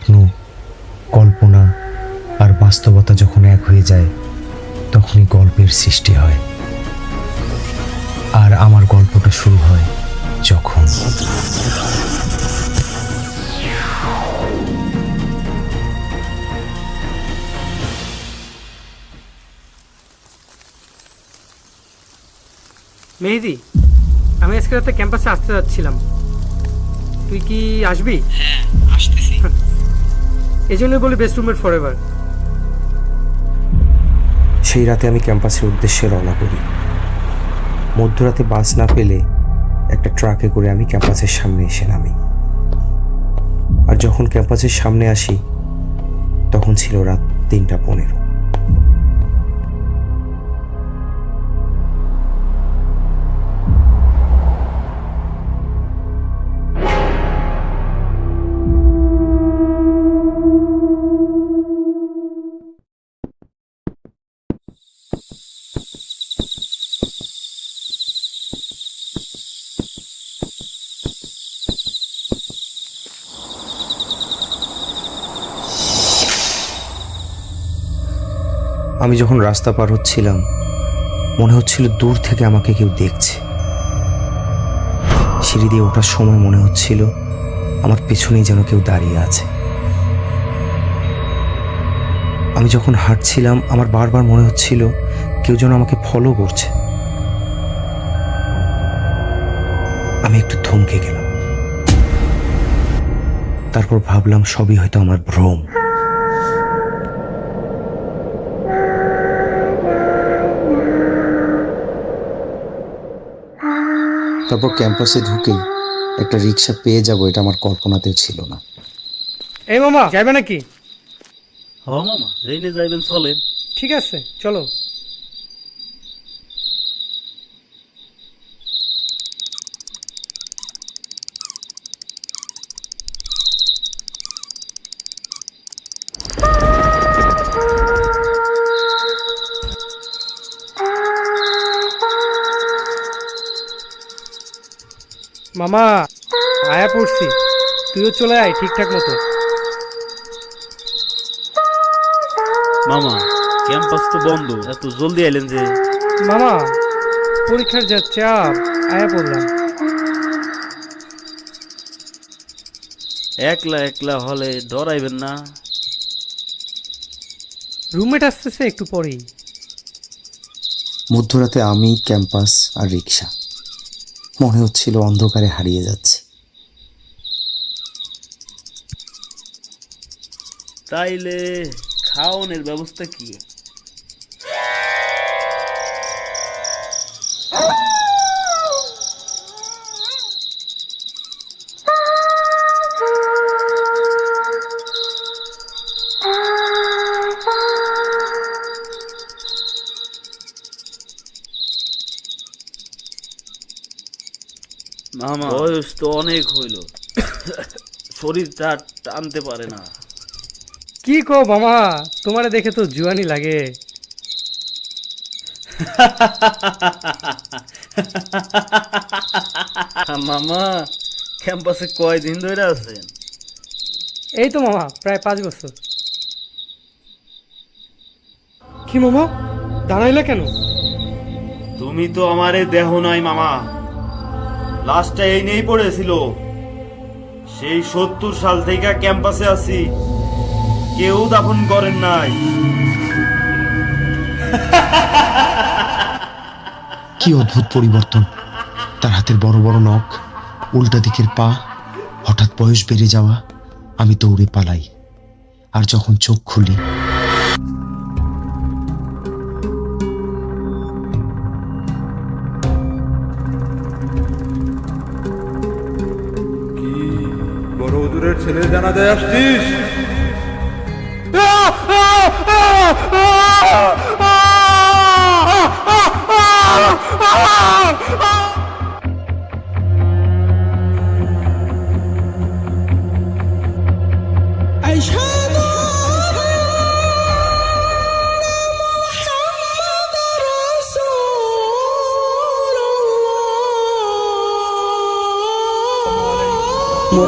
স্বপ্ন, কল্পনা আর বাস্তবতা যখন এক হয়ে যায় তখনই গল্পের সৃষ্টি হয়। আর আমার গল্পটা শুরু হয় যখন মেহেদি, আমি আজকে রাতে ক্যাম্পাসে আসতে যাচ্ছিলাম, তুই কি আসবি? হ্যাঁ, আসতেছি। এই জন্যই বলি বেস্ট রুমমেট ফরএভার। সেই রাতে আমি ক্যাম্পাসের উদ্দেশ্যে রওনা করি। মধ্যরাতে বাস না পেলে একটা ট্রাকে করে আমি ক্যাম্পাসের সামনে এসে নামি। আর যখন ক্যাম্পাসের সামনে আসি তখন ছিল রাত 3:15। আমি যখন রাস্তা পার হচ্ছিলাম মনে হচ্ছিল দূর থেকে আমাকে কেউ দেখছে। সিঁড়ি দিয়ে ওঠার সময় মনে হচ্ছিল আমার পেছনেই যেন কেউ দাঁড়িয়ে আছে। আমি যখন হাঁটছিলাম আমার বারবার মনে হচ্ছিল কেউ যেন আমাকে ফলো করছে। আমি একটু থমকে গেলাম। তারপর ভাবলাম সবই হয়তো আমার ভ্রম। তারপর ক্যাম্পাসে ঢুকেই একটা রিক্সা পেয়ে যাব এটা আমার কল্পনাতেও ছিল না। এই মামা, যাবে নাকি? হ মামা, যেইনে যাইবেন চলেন। ঠিক আছে, চলো। মামা, আয়া পড়ছি, তুইও চলে আয় ঠিকঠাক মতো। মামা, ক্যাম্পাস তো বন্ধ, এত জলদি আইলেন যে? মামা, পরীক্ষার যা চাপ, আয়া পড়লাম। একলা একলা হলে ডরাইবেন না? রুমমেট আসতেছে একটু পরেই। মধ্যরাতে আমি, ক্যাম্পাস আর রিক্সা, মনে হচ্ছিল অন্ধকারে হারিয়ে যাচ্ছে। তাইলে খাওয়ানোর ব্যবস্থা কি? মামা, বয়স তো অনেক হইল, শরীরটা আর টানতে পারে না। কি কো মামা, তোমারে দেখে তো জুয়ানি লাগে। মামা, ক্যাম্পাসে কয়দিন ধরে আছেন? এই তো মামা, প্রায় 5 বছর। কি মামা, দাঁড়াইলে কেন? তুমি তো আমারে দেহ নাই মামা, লাস্টটা এই নেই পড়েছিল। সেই 70 সাল থেকে ক্যাম্পাসে আছি, কেউ দাফন করেন নাই। কি অদ্ভুত পরিবর্তন! তার হাতের বড় বড় নখ, উল্টা দিকের পা, হঠাৎ বয়স বেড়ে যাওয়া। আমি দৌড়ে পালাই। আর যখন চোখ খুলি বড় হুজুরের ছেলে জানাজায় আসছিস?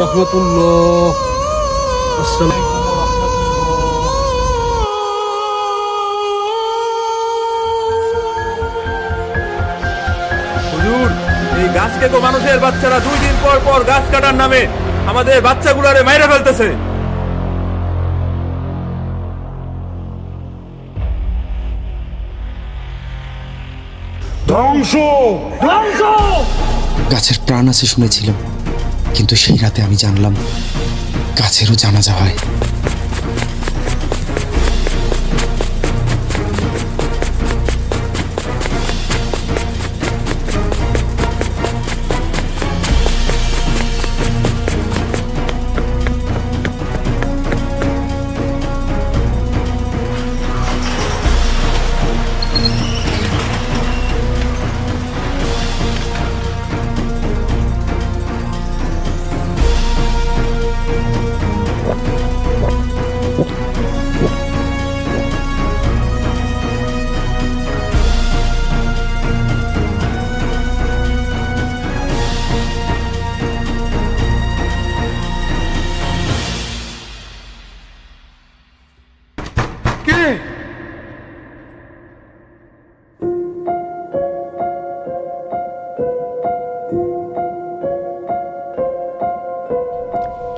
রহমতুল্লাহ। হুজুর, এই গাছ কেটো মানুষের বাচ্চারা 2 দিন পর পর গাছ কাটার নামে আমাদের বাচ্চাগুলারে মাইরা ফেলতেছে। গাছের প্রাণ আছে শুনেছিলাম, কিন্তু সেই রাতে আমি জানলাম গাছেরও জানাজা হয়।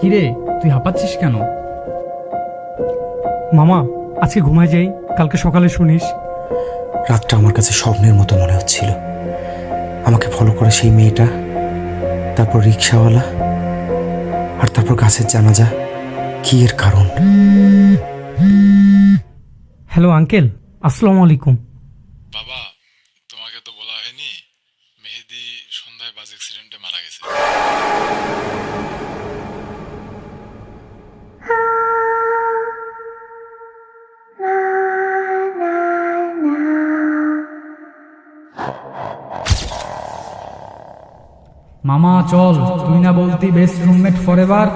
কিরে, তুই হাঁপাচ্ছিস কেন? মামা, আজকে ঘুমায় যাই, কালকে সকালে শুনিস। রাতটা আমার কাছে স্বপ্নের মতো মনে হচ্ছিল। আমাকে ফলো করে সেই মেয়েটা, তারপর রিক্সাওয়ালা, আর তারপর গাছের জানাজা। কি এর কারণ? হ্যালো আঙ্কেল, আসসালামু আলাইকুম। বাবা, তোমাকে তো বলা হয়নি, মেহেদি সন্ধ্যায় বাস অ্যাক্সিডেন্টে মারা গেছে। মামা চল, তুই না বলতি বেস্ট রুমমেট ফরএভার।